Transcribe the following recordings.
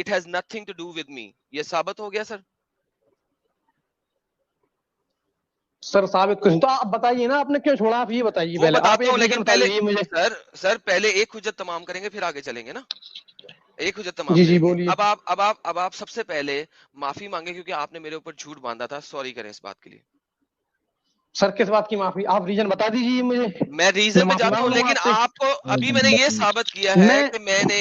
it has nothing to do with me. یہ ثابت ہو گیا سر. سر ثابت کچھ تو آپ بتائیے نا آپ نے کیوں چھوڑا, آپ یہ بتائیے وہ پہلے, آپ بتاتا ایک ہوں ریزن لیکن پہلے بتائیے مجھے. سر پہلے ایک حجت تمام کریں گے پھر آگے چلیں گے نا. ایک حجت تمام جی جی کریں گے. بولیے. اب آپ سب سے پہلے معافی مانگے کیونکہ آپ نے میرے اوپر جھوٹ باندھا تھا. سوری کریں اس بات کے لیے. سر کس بات کی معافی, آپ ریزن بتا دیجیے مجھے. میں ریزن پہ معافی جاتا مانگ ہوں لوں لیکن آپ سے. آپ کو ابھی میں نے یہ ثابت کیا ہے میں کہ میں نے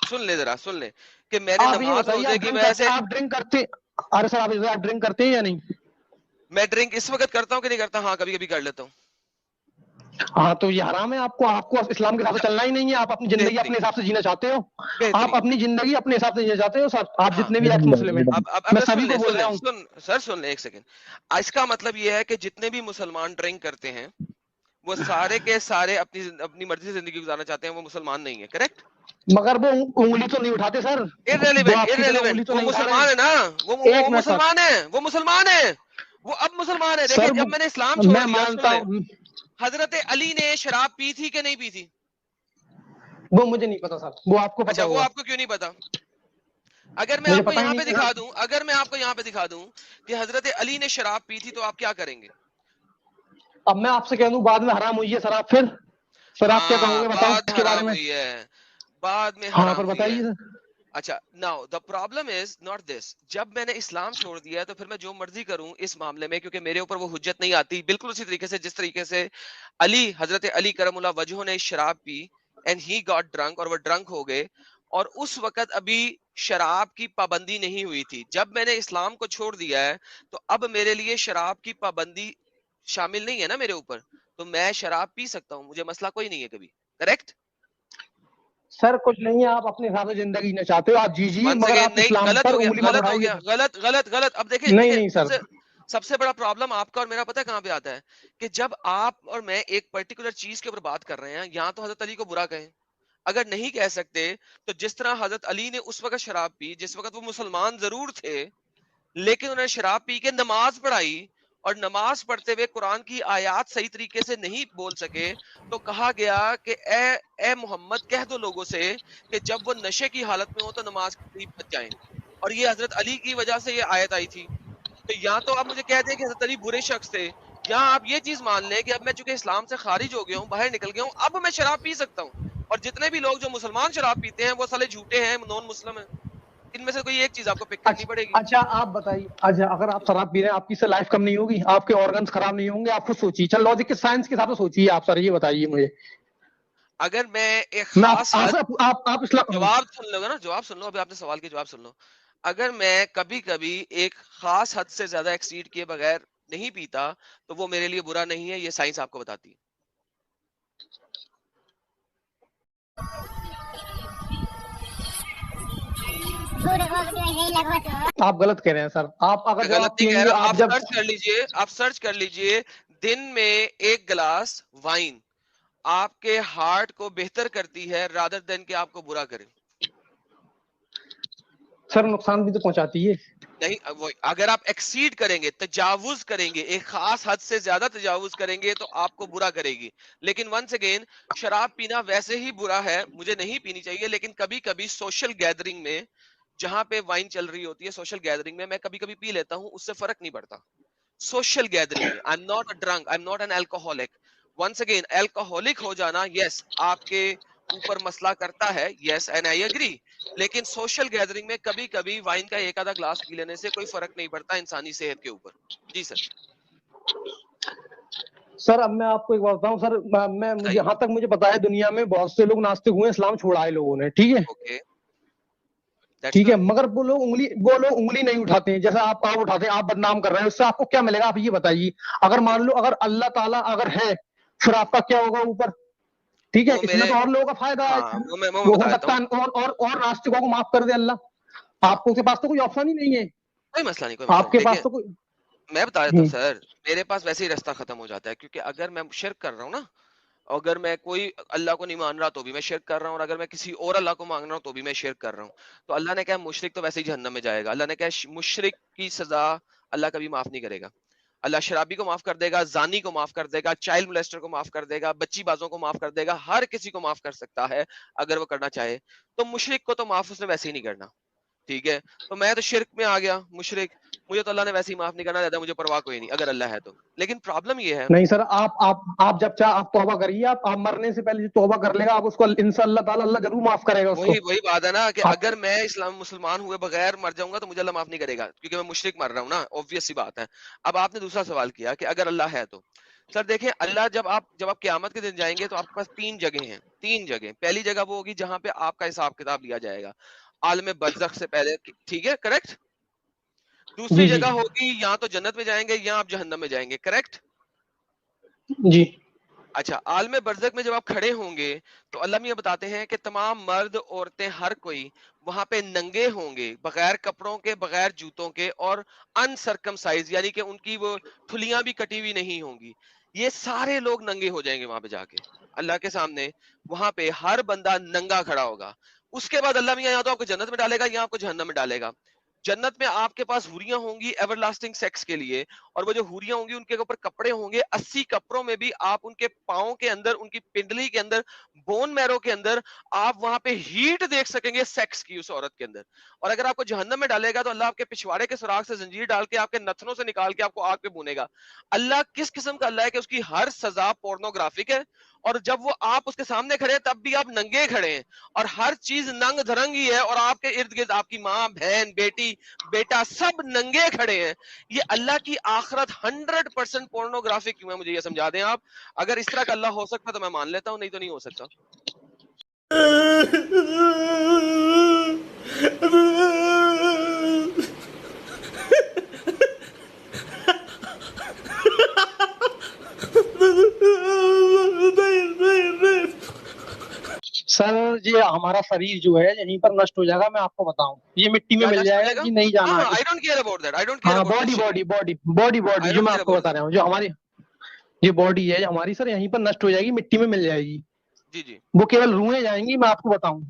سن لے ذرا سن لے کہ میں نے آپ یہ نماز بتائیے, روزے کی وجہ سے. آپ ڈرنک کرتے, ارے سر آپ ڈرنک کرتے ہیں یا نہیں؟ میں ڈرنک اس وقت کرتا ہوں کہ نہیں کرتا؟ ہاں کبھی کبھی کر لیتا ہوں. ہاں تو یہ حرام ہے آپ کو اسلام کے حساب سے چلنا ہی نہیں ہے, آپ اپنی زندگی اپنے حساب سے جینا چاہتے ہو, آپ اپنی زندگی اپنے حساب سے جینا چاہتے ہو سر. آپ جتنے بھی ایکس مسلم ہیں, میں سبھی کو بول رہا ہوں. سر سن لیں ایک سیکنڈ. اس کا مطلب یہ ہے کہ جتنے بھی مسلمان ڈرنک کرتے ہیں وہ سارے کے سارے اپنی مرضی سے زندگی گزارنا چاہتے ہیں, وہ مسلمان نہیں ہے. کریکٹ؟ مگر وہ انگلی تو نہیں اٹھاتے سر. وہ آپ کی طرح انگلی تو وہ نہیں اٹھا رہے مسلمان ہیں. ہے نا, وہ ایک منٹ سر. مسلمان ہے, وہ مسلمان ہے, وہ اب مسلمان ہے. دیکھیں سر جب میں نے اسلام چھوڑ میں دیا, سن مانتا لیں, ہوں, حضرت علی نے شراب پی تھی کہ نہیں پی تھی؟ وہ مجھے نہیں پتا سر, وہ آپ کو پتا اچھا وہ ہوگا. آپ کو کیوں نہیں پتا؟ اگر میں مجھے آپ کو پتا ہی یہاں پہ نہیں دکھا سر. دوں, اگر میں آپ کو یہاں پہ دکھا دوں کہ حضرت علی نے شراب پی تھی تو آپ کیا کریں گے؟ اب میں آپ سے کہہ دوں بعد میں حرام ہوئی ہے سر, آپ پھر سر آپ کیا کہوں ہاں گے بتاؤ بعد اس میں کے بارے حرام میں. ہوئی ہے, بعد میں ہاں حرام پر ہوئی ہے. بتائیے سر. اچھا now the problem is not this. جب میں نے اسلام چھوڑ دیا تو پھر میں جو مرضی کروں اس معاملے میں, کیونکہ میرے اوپر وہ حجت نہیں آتی. بالکل اسی طریقے سے جس طریقے سے حضرت علی کرم اللہ وجہ نے شراب پی اینڈ ہی گاٹ ڈرنک, اور وہ ڈرنک ہو گئے, اور اس وقت ابھی شراب کی پابندی نہیں ہوئی تھی. جب میں نے اسلام کو چھوڑ دیا ہے تو اب میرے لیے شراب کی پابندی شامل نہیں ہے نا میرے اوپر, تو میں شراب پی سکتا ہوں, مجھے مسئلہ کوئی نہیں ہے کبھی. کریکٹ؟ سر کچھ نہیں ہے, آپ اپنے حساب سے زندگی جینا چاہتے ہو, آپ جیجیے, ونس مگر اگین آپ نہیں, اسلام غلط پر ہو گیا, انگلی مت غلط ہو اٹھائیے. گیا, غلط. اب دیکھیں نہیں نہیں سر. سب سے بڑا پرابلم آپ کا اور میرا پتہ ہے کہاں پہ آتا ہے کہ جب آپ اور میں ایک پرٹیکولر چیز کے اوپر بات کر رہے ہیں, یہاں تو حضرت علی کو برا کہیں, اگر نہیں کہہ سکتے تو جس طرح حضرت علی نے اس وقت شراب پی, جس وقت وہ مسلمان ضرور تھے لیکن انہوں نے شراب پی کے نماز پڑھائی, اور نماز پڑھتے ہوئے قرآن کی آیات صحیح طریقے سے نہیں بول سکے, تو کہا گیا کہ اے محمد کہہ دو لوگوں سے کہ جب وہ نشے کی حالت میں ہو تو نماز کے قریب مت جائیں. اور یہ حضرت علی کی وجہ سے یہ آیت آئی تھی. تو یا تو آپ مجھے کہہ دیں کہ حضرت علی برے شخص تھے, یا آپ یہ چیز مان لیں کہ اب میں چونکہ اسلام سے خارج ہو گیا ہوں, باہر نکل گیا ہوں, اب میں شراب پی سکتا ہوں. اور جتنے بھی لوگ جو مسلمان شراب پیتے ہیں وہ سالے جھوٹے ہیں, نون مسلم ہیں. ان میں سے کوئی ایک چیز آپ کو پک کرنی پڑے گی. اچھا آپ بتائیے, اچھا اگر آپ شراب پی رہے ہیں آپ کی سے لائف کم نہیں ہوگی, آپ کے آرگنز خراب نہیں ہوں گے, آپ خود سوچیے. چل لاجک کے سائنس کے حساب سے سوچیے آپ سر, یہ بتائیے مجھے. اگر میں ایک میں خاص حد, آپ اسلام جواب سن لو گا نا, جواب سن لو, ابھی آپ نے سوال کے جواب سن لو. اگر میں کبھی کبھی ایک خاص حد سے زیادہ ایکسیڈ کیے بغیر نہیں پیتا تو وہ میرے لیے برا نہیں ہے, یہ سائنس آپ کو بتاتی ہے. آپ غلط کہہ رہے ہیں سر. آپ اگر جب غلط آپ نہیں پیئیں کہہ گے, رہا, آپ آپ جب سرچ کر لیجئے, آپ سرچ کر لیجئے, دن میں ایک گلاس وائن آپ کے ہارٹ کو بہتر کرتی ہے رادر دین کہ آپ کو برا کرے. سر نقصان بھی تو پہنچاتی ہے. نہیں, اگر آپ ایکسیڈ کریں گے, تجاوز کریں گے, ایک خاص حد سے زیادہ تجاوز کریں گے تو آپ کو برا کرے گی. لیکن ونس اگین شراب پینا ویسے ہی برا ہے, مجھے نہیں پینی چاہیے, لیکن کبھی کبھی سوشل گیدرنگ میں جہاں پہ وائن چل رہی ہوتی ہے, سوشل گیدرنگ میں کبھی کبھی پی لیتا ہوں, اس سے فرق نہیں پڑتا. سوشل گیدرنگ میں I am not a drunk, I am not an alcoholic. Once again alcoholic ہو جانا یس آپ کے اوپر مسئلہ کرتا ہے, یس اینڈ آئی اگری, لیکن سوشل گیدرنگ میں کبھی کبھی وائن کا ایک آدھا گلاس پی لینے سے کوئی فرق نہیں پڑتا انسانی صحت کے اوپر. جی سر. سر اب میں آپ کو ایک بات بتاؤں سر, میں مجھے جہاں تک مجھے پتا ہے دنیا میں بہت سے لوگ ناستک ہوئے, اسلام چھوڑائے لوگوں نے, ٹھیک ہے, اوکے ٹھیک ہے, مگر وہ لوگ انگلی نہیں اٹھاتے ہیں جیسا آپ اٹھاتے ہیں. آپ بدنام کر رہے ہیں, اس سے آپ کو کیا ملے گا آپ یہ بتائیے. اگر مان لو اگر اللہ تعالیٰ اگر ہے پھر آپ کا کیا ہوگا اوپر, ٹھیک ہے, وہ اس میں میرے, تو اور لوگوں کا فائدہ ہے, ہاں وہ میں وہ بتا ہو دیتا سکتا ہوں. ہے اور ناستکوں کو معاف کر دے اللہ. ہاں آپ کو کے پاس تو کوئی آپشن ہی نہیں ہے, کوئی مسئلہ نہیں, کوئی مسئلہ آپ نہیں. کے دیکھیں پاس تو کوئی. میں بتا دیتا ہوں سر, میرے پاس ویسے ہی راستہ ختم ہو جاتا ہے, کیونکہ اگر میں شرک کر رہا ہوں نا, اگر میں کوئی اللہ کو نہیں مان رہا تو بھی میں شرک کر رہا ہوں, اور اگر میں کسی اور اللہ کو مانگ رہا ہوں تو بھی میں شرک کر رہا ہوں. تو اللہ نے کہا مشرک تو ویسے ہی جہنم میں جائے گا. اللہ نے کہا مشرک کی سزا اللہ کبھی معاف نہیں کرے گا. اللہ شرابی کو معاف کر دے گا, زانی کو معاف کر دے گا, چائلڈ مولیسٹر کو معاف کر دے گا, بچی بازوں کو معاف کر دے گا, ہر کسی کو معاف کر سکتا ہے اگر وہ کرنا چاہے. تو مشرک کو تو معاف اس نے ویسے ہی نہیں کرنا. ٹھیک ہے، تو میں تو شرک میں آ گیا، مشرک، مجھے تو اللہ نے ویسے ہی معاف نہیں کرنا دیتا، مجھے پرواہ کوئی نہیں اگر اللہ ہے تو. لیکن پرابلم یہ ہے، نہیں سر، آپ جب چاہ آپ توبہ کریے، آپ مرنے سے پہلے توبہ کر لے گا، آپ اس کو انشاءاللہ تعالی اللہ ضرور معاف کرے گا اس کو. وہی بات ہے نا کہ آپ اگر میں اسلام مسلمان ہوئے بغیر مر جاؤں گا تو مجھے اللہ معاف نہیں کرے گا، کیونکہ میں مشرک مر رہا ہوں نا، obvious سی بات ہے. اب آپ نے دوسرا سوال کیا کہ اگر اللہ ہے تو سر دیکھیں، اللہ جب آپ قیامت کے دن جائیں گے تو آپ کے پاس 3 جگہیں ہیں، 3 جگہیں. پہلی جگہ وہ ہوگی جہاں پہ آپ کا حساب کتاب لیا جائے گا عالم برزخ سے پہلے، ٹھیک ہے، کریکٹ. دوسری جی جی جگہ ہوگی یا تو جنت میں جائیں گے یا آپ جہنم میں جائیں گے، کریکٹ. جی اچھا، عالم برزخ میں جب آپ کھڑے ہوں گے تو اللہ میاں بتاتے ہیں کہ تمام مرد عورتیں ہر کوئی وہاں پہ ننگے ہوں گے، بغیر کپڑوں کے، بغیر جوتوں کے، اور انسرکمسائز، یعنی کہ ان کی وہ تھلیاں بھی کٹی ہوئی نہیں ہوں گی. یہ سارے لوگ ننگے ہو جائیں گے وہاں پہ جا کے اللہ کے سامنے. وہاں پہ ہر بندہ ننگا کھڑا ہوگا. اس کے بعد اللہ میاں یا تو آپ کو جنت میں ڈالے گا یا آپ کو جہنم میں ڈالے گا. جنت میں آپ کے پاس حوریاں ہوں گی ایور لاسٹنگ سیکس کے لیے، اور وہ جو حوریاں ہوں گی ان کے اوپر کپڑے ہوں گے، 80 کپڑوں میں بھی آپ ان کے پاؤں کے اندر، ان کی پنڈلی کے اندر، بون میرو کے اندر آپ وہاں پہ ہیٹ دیکھ سکیں گے سیکس کی اس عورت کے اندر. اور اگر آپ کو جہنم میں ڈالے گا تو اللہ آپ کے پچھواڑے کے سراغ سے زنجیر ڈال کے آپ کے نتنوں سے نکال کے آپ کو آگ پہ بھونے گا. اللہ کس قسم کا اللہ ہے کہ اس کی ہر سزا پورنوگرافک ہے، اور جب وہ آپ اس کے سامنے کھڑے تب بھی آپ ننگے کھڑے ہیں، اور ہر چیز ننگ دھرنگی ہے، اور آپ کے ارد گرد آپ کی ماں، بہن، بیٹی، بیٹا سب ننگے کھڑے ہیں. یہ اللہ کی آخرت 100% پورنوگرافک کیوں ہے؟ مجھے یہ سمجھا دیں آپ. اگر اس طرح کا اللہ ہو سکتا تو میں مان لیتا ہوں، نہیں تو نہیں ہو سکتا. سر یہ ہمارا شریر جو ہے یہیں پر نشٹ ہو جائے گا، میں آپ کو بتاؤں، یہ مٹی میں کیا مل نشٹ ہو جائے جائے گا، گا؟ یہ نہیں ہاں جانا ہاں، ہے. I don't care about that, I don't care ہاں about that body shit, body body body I جو ڈونٹ میں کیئر آپ کو اباؤٹ بتا دیٹ. رہا ہوں، جو ہماری یہ باڈی ہے ہماری سر یہیں پر نشٹ ہو جائے گی، مٹی میں مل جائے گی. جی جی. وہ کیول روحیں جائیں گی، میں آپ کو بتاؤں.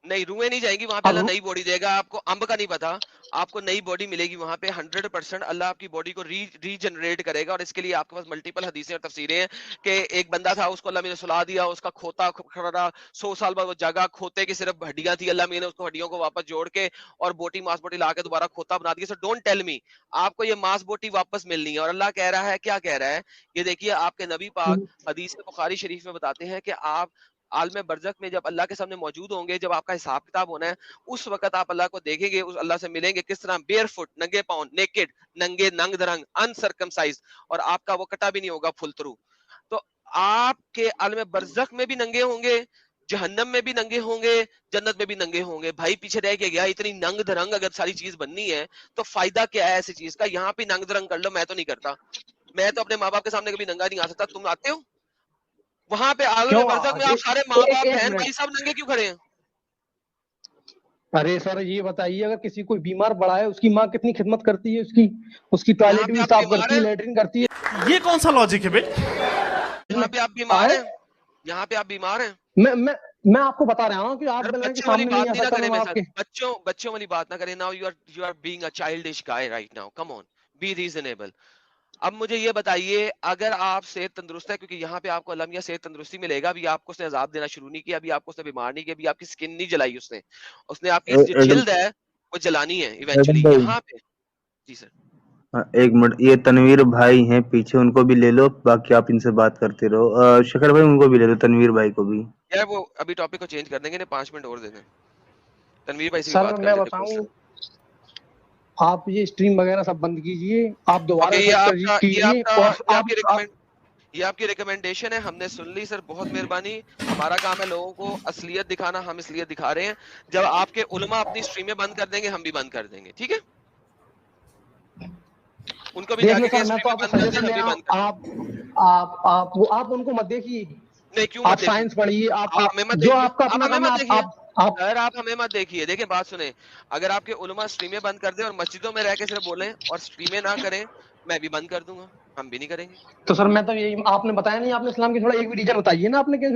نہیں، روحیں نہیں جائیں گی وہاں پہ، اب اللہ نئی باڈی دے گا آپ کو. امب کا نہیں پتا، آپ کو نئی باڈی ملے گی وہاں پہ 100%. اللہ آپ کی باڈی کو ری جنریٹ کرے گا، اور اس کے لیے آپ کے پاس ملٹیپل حدیثیں اور تفسیریں ہیں کہ ایک بندہ تھا، اس کو اللہ نے سلا دیا، اس کا کھوتا کھڑا 100 سال بعد وہ جگہ، کھوتے کی صرف ہڈیاں تھی، اللہ نے اس کو ہڈیوں کو واپس جوڑ کے اور ماس بوٹی لا کے دوبارہ کھوتا بنا دیا. سو ڈونٹ ٹیل می آپ کو یہ ماس بوٹی واپس ملنی ہے. اور اللہ کہہ رہا ہے، کیا کہہ رہا ہے یہ دیکھیے، آپ کے نبی پاک حدیث بخاری شریف میں بتاتے ہیں کہ آپ عالم برزخ میں جب اللہ کے سامنے موجود ہوں گے، جب آپ کا حساب کتاب ہونا ہے، اس وقت آپ اللہ کو دیکھیں گے، اس اللہ سے ملیں گے کس طرح؟ بیئر فٹ، ننگے پاؤں، نیکڈ، ننگے، ننگ درنگ، انسرکمسائز، اور آپ کا وہ کٹا بھی نہیں ہوگا پھل تھرو. تو آپ کے عالم برزخ میں بھی ننگے ہوں گے، جہنم میں بھی ننگے ہوں گے، جنت میں بھی ننگے ہوں گے. بھائی پیچھے رہ کے گیا، اتنی ننگ دھرنگ اگر ساری چیز بننی ہے تو فائدہ کیا ہے ایسی چیز کا؟ یہاں پہ ننگ دھرنگ کر لو، میں تو نہیں کرتا. میں تو اپنے ماں باپ کے سامنے کبھی ننگا نہیں آ سکتا. تم آتے ہو وہاں پہ عالم کیوں برزخ میں؟ آپ سارے ماں باپ، ایک بہن منٹ. بھائی سب ننگے کیوں کھڑے ہیں؟ ارے سر یہ بتائیے، اگر کسی کوئی بیمار پڑا ہے، اس کی ماں کتنی خدمت کرتی ہے، اس کی یہاں ٹوائلٹ پہ بھی آپ صاف بیمار کرتی ہے، ہیں، لیٹرین کرتی ہے. یہ کون سا لاجک ہے بھائی؟ یہاں پہ آپ بیمار آئے ہیں، یہاں پہ آپ بیمار ہیں. میں آپ کو بتا رہا ہوں کہ آپ سر بول رہے ہیں کہ بچوں والی سامنے نہیں بات آ نہیں نہ سکتا، کریں میں میرے آپ ساتھ، کے بچوں والی بات نہ کریں. Now you are being a childish guy right now, come on, be reasonable. اب مجھے یہ بتائیے، اگر آپ صحت تندرست ہے، کیونکہ یہاں پہ آپ کو المیہ صحت تندرستی ملے گا، ابھی آپ کو اس نے عذاب دینا شروع نہیں کیا، ابھی آپ کو اس نے بیمار نہیں کیا، ابھی آپ کی سکن نہیں جلائی اس نے آپ کی جو ایڈم جلد ہے وہ جلانی ہے ایڈم ایونچولی بھائی، یہاں پہ. جی سر. ہاں، ایک منٹ، یہ تنویر بھائی ہیں پیچھے، ان کو بھی لے لو، باقی آپ ان سے بات کرتے رہو. شکر بھائی ان کو بھی لے لو، تنویر بھائی کو بھی. یار وہ ابھی ٹاپک کو چینج کر دیں گے نا، 5 منٹ اور دے دیں. تنویر بھائی سے بھی سر بات کر میں لیتے کوئی بتاؤں، سر. آپ یہ اسٹریم وغیرہ سب بند کیجئے، آپ دوبارہ اوکے، ریفریش کیجئے اور یہ آپ کی ریکمنڈیشن ہے، ہم نے سن لی سر، بہت مہربانی. ہمارا کام ہے لوگوں کو اصلیت دکھانا، ہم اصلیت دکھا رہے ہیں. جب آپ کے علماء اپنی اسٹریمیں بند کر دیں گے، ہم بھی بند کر دیں گے، ٹھیک ہے؟ ان کو بھی دیکھ جا لو کے سر، میں تو اسٹریمیں آپ کو بند کر دیں، سجیشن ہم دے بھی رہا ہوں، بند کر دیں. آپ ان کو مت دیکھیے، نہیں، کیوں مت آپ دیکھوں؟ سائنس پڑھیے، آپ ہمیں مت جو دیکھیے، آپ کا آپ اپنا ہمیں کام ہے، مت دیکھیے آپ سر، آپ ہمیں مت دیکھیے. دیکھیں بات سنیں، اگر آپ کے علماء اسٹریمیں بند کر دیں اور مسجدوں میں رہ کے صرف بولیں اور اسٹریمیں نہ کریں، میں بھی بند کر دوں گا، ہم بھی نہیں کریں گے. تو سر میں تو یہی، آپ نے بتایا نہیں، آپ نے اسلام کی تھوڑا ایک بھی ریجن بتائیے نا، آپ نے ریجن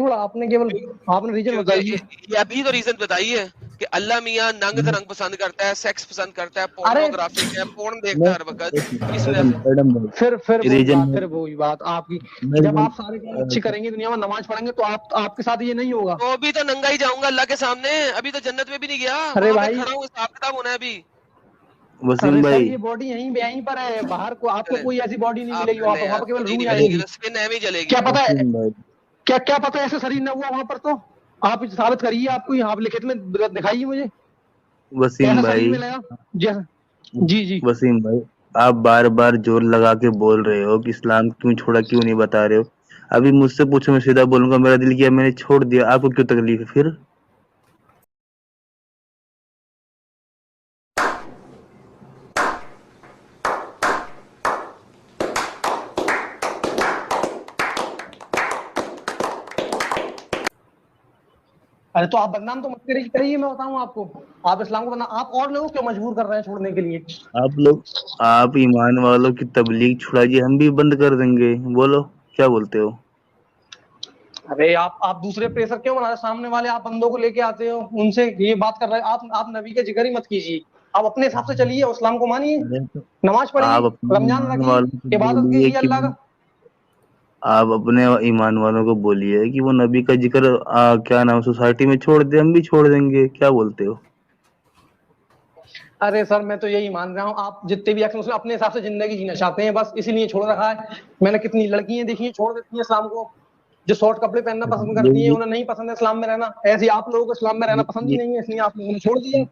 کیونکہ بتائیے. یہ ابھی تو ریزن بتائی ہے کہ اللہ میاں ننگ درنگ پسند کرتا ہے, سیکس پسند کرتا ہے, ارے پورنوگرافک ہے, پورن دیکھتا ہے ہر وقت, اس وجہ سے ایڈم بھائی پھر وہی بات آپ کی, جب آپ سارے کام اچھے کریں گے دنیا میں, نماز پڑھیں گے, تو آپ کے ساتھ یہ نہیں ہوگا. تو ابھی تو ننگا ہی جاؤں گا اللہ کے سامنے, ابھی تو جنت میں بھی نہیں گیا, ارے وہاں پہ بھائی, کھڑا ہوں, حساب کتاب ہونا ہے ابھی. وسیم ارے سر بھائی یہ باڈی یہیں پر ہے, باہر کو آپ کو چلے کوئی ایسی باڈی نہیں آپ ملے گی کر وہاں لیں پر, وہاں یار, پر کیول باڈی روح نہیں آئے ملے گی. گی تو اسپن ایم ہی چلے گی. کیا پتا ہے, وسیم بھائی کیا پتا ایسے شریر نہ ہوا وہاں پر, تو آپ ثابت کریے, آپ کو یہاں لکھت میں دکھائیے مجھے وسیم ایسا شریر بھائی ملے گا. جی وسیم بھائی آپ بار بار زور لگا کے بول رہے ہو کہ اسلام کیوں چھوڑا, کیوں نہیں بتا رہے ہو. ابھی مجھ سے پوچھو, میں سیدھا بولوں گا میرا دل کیا, میں نے چھوڑ دیا, آپ کو کیوں تکلیف ہے پھر؟ ارے تو آپ بدنام تو مت کریے, میں بتاؤں آپ کو, آپ اسلام کو بدنام, آپ اور لوگوں کو مجبور کر رہے ہیں چھوڑنے کے لیے. آپ ایمان والوں کی تبلیغ چھڑائیے, ہم بھی بند کر دیں گے, بولو کیا بولتے ہو. ارے آپ دوسرے پریشر کیوں بنا رہے, سامنے والے آپ بندوں کو لے کے آتے ہو, ان سے یہ بات کر رہے ہیں, آپ نبی کے ذکر ہی مت کیجیے, آپ اپنے حساب سے چلیے, اسلام کو مانیے, ارے تو نماز پڑھیے, آپ اپنے رمضان ایمان رکھیے, والوں کو عبادت بولیے کیجیے کہ اللہ کا. آپ اپنے ایمان والوں کو بولیے کہ وہ نبی کا ذکر کیا نام سوسائٹی میں چھوڑ دے, ہم بھی چھوڑ دیں گے, کیا بولتے ہو. ارے سر میں تو یہی مان رہا ہوں, آپ جتنے بھی ایکس اپنے حساب سے زندگی جینا چاہتے ہیں, بس اسی لیے چھوڑ رکھا ہے. میں نے کتنی لڑکیاں دیکھی ہیں چھوڑ دیتی ہیں اسلام کو, جو شارٹ کپڑے پہننا پسند کرتی ہیں, یہ انہیں نہیں پسند ہے اسلام میں رہنا, ایسے آپ لوگوں کو اسلام میں رہنا پسند ہی یہ نہیں ہے, اس لیے آپ لوگوں نے چھوڑ دیا.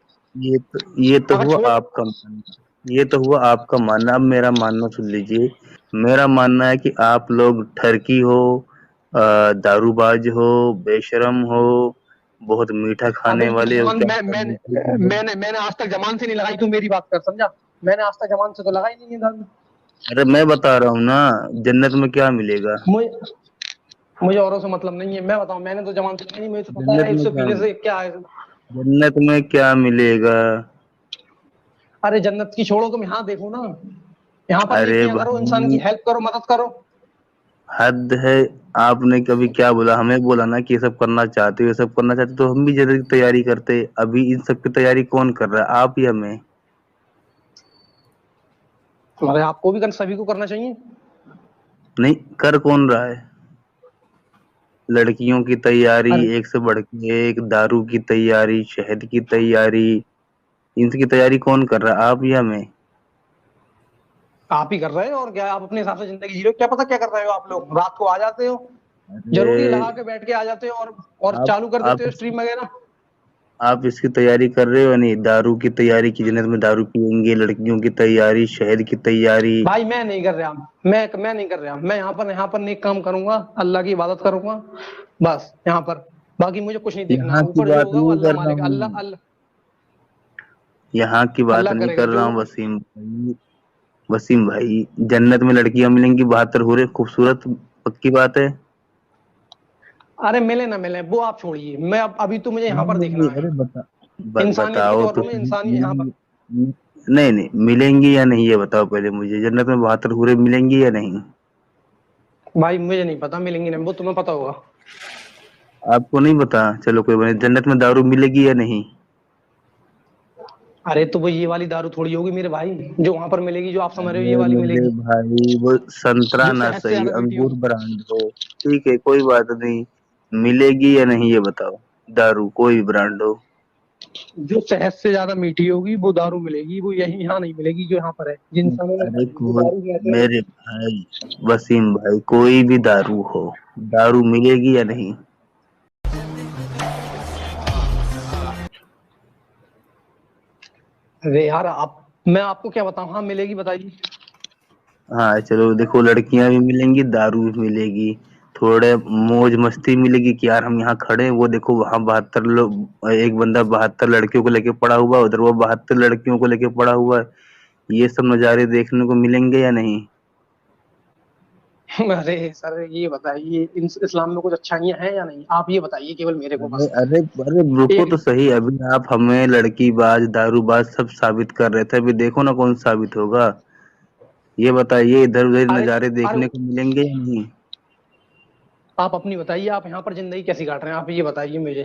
یہ تو اگر ہوا چھوڑ آپ کا ماننا, یہ تو ہوا آپ کا ماننا. اب میرا ماننا سن لیجیے. میرا ماننا ہے کہ آپ لوگ ٹھرکی ہو, دارو باز ہو, بے شرم ہو, بہت میٹھا کھانے ابھی والے ہو, کیا میں نے آج تک زبان سے نہیں لگائی, تو میری بات کر, سمجھا, میں نے آج تک زبان سے تو لگائی نہیں ہے. ارے میں بتا رہا ہوں نا, جنت میں کیا ملے گا. مجھے اوروں سے مطلب نہیں ہے, میں بتاؤں, میں نے تو زبان سے نہیں, مجھے تو پتا جنت ہے اس میں سے کیا پینے سے کیا ہے. جنت میں کیا ملے گا. ارے جنت کی چھوڑو, تم یہاں دیکھو نا, یہاں پر ارے نیکیاں کرو, انسان بھائی کی ہیلپ کرو, مدد کرو. حد ہے. آپ نے کبھی کیا بولا, ہمیں بولا نا کہ یہ سب کرنا چاہتے ہو, یہ سب کرنا چاہتے تو ہم بھی جنت کی تیاری کرتے. ابھی ان سب کی تیاری کون کر رہا ہے, آپ یا میں. ارے آپ کو بھی سبھی کو کرنا چاہیے. نہیں, کر کون رہا ہے. لڑکیوں کی تیاری ارے ایک سے بڑھ کے ایک, دارو کی تیاری, شہد کی تیاری, ان کی تیاری کون کر رہا ہے, آپ یا میں. آپ ہی کر رہے ہیں, اور کیا, آپ اپنے حساب سے زندگی جی رہے ہو, کیا پتا کیا کر رہے ہو آپ لوگ, رات کو آ جاتے ہو, ضروری ارے لگا کے بیٹھ کے آ جاتے ہو, اور آپ چالو کر دیتے آپ ہو اسٹریم وغیرہ. آپ اس کی تیاری کر رہے ہو نہیں, دارو کی تیاری کی, جنت میں دارو پیئیں گے, لڑکیوں کی تیاری, شہد کی تیاری. بھائی میں نہیں کر رہا, میں نہیں کر رہا, میں یہاں پر نیک کام کروں گا, اللہ کی عبادت کروں گا, بس یہاں پر, باقی مجھے کچھ نہیں دیکھنا, یہاں کی اوپر جو بات ہوگا وہ نہیں اللہ کر رہا مالک, ہوں, اللہ یہاں کی بات اللہ نہیں کرے گا کر رہا جو. ہوں وسیم بھائی. وسیم بھائی, جنت میں لڑکیاں ملیں گی 72 حوریں خوبصورت, پکی بات ہے. ارے ملے نہ ملے وہ آپ چھوڑیے, میں ابھی تو مجھے یہاں پر دیکھنا ہے, ارے انسانیت کے بتاؤ طور تو پر میں انسانی یہاں پر. نہیں ملیں گی یا نہیں, یہ بتاؤ پہلے مجھے, جنت میں 72 حوریں ملیں گی یا نہیں. بھائی مجھے نہیں پتا ملیں گی نہیں, وہ تمہیں پتا ہوگا. آپ کو نہیں پتا, چلو کوئی بات نہیں. جنت میں دارو ملے گی یا نہیں. ارے تو وہ یہ والی دارو تھوڑی ہوگی میرے بھائی, جو وہاں پر ملے گی, جو آپ سمجھ رہے ہو یہ ارے والی ملے میرے گی, بھائی, وہ سنترا جو نہ شہد سے صحیح, زیادہ میٹھی ہو. انگور برانڈ ہو, ٹھیک ہے کوئی بات نہیں, ملے گی یا نہیں یہ بتاؤ. دارو کوئی بھی برانڈ ہو, جو شہد سے زیادہ میٹھی ہوگی وہ دارو ملے گی, وہ یہاں نہیں ملے گی جو یہاں پر ہے, جن انسانوں نے ارے جو کوئی, دارو کہتے ہیں. میرے بھائی وسیم بھائی, کوئی بھی دارو ہو, دارو ملے گی یا نہیں. ارے یار میں آپ کو کیا بتاؤں, ہاں ملے گی, بتائیے. ہاں چلو دیکھو, لڑکیاں بھی ملیں گی, دارو بھی ملے گی, تھوڑے موج مستی ملے گی کہ یار ہم یہاں کھڑے ہیں, وہ دیکھو وہاں 72 لوگ, ایک بندہ 72 لڑکیوں کو لے کے پڑا ہوا, ادھر وہ 72 لڑکیوں کو لے کے پڑا ہوا ہے. یہ سب نظارے دیکھنے کو ملیں گے یا نہیں. ارے سر یہ بتائیے, اسلام میں کچھ اچھائیاں ہیں یا نہیں, آپ یہ بتائیے کیول میرے کو ارے بس. ارے ارے رکو ایک تو صحیح, ابھی آپ ہمیں لڑکی باز, دارو باز سب ثابت کر رہے تھے, ابھی دیکھو نا کون ثابت ہوگا. یہ بتائیے, ادھر ادھر ارے نظارے ارے دیکھنے کو ملیں گے یا نہیں. آپ اپنی بتائیے, آپ یہاں پر زندگی کیسی کاٹ رہے ہیں, آپ یہ بتائیے مجھے.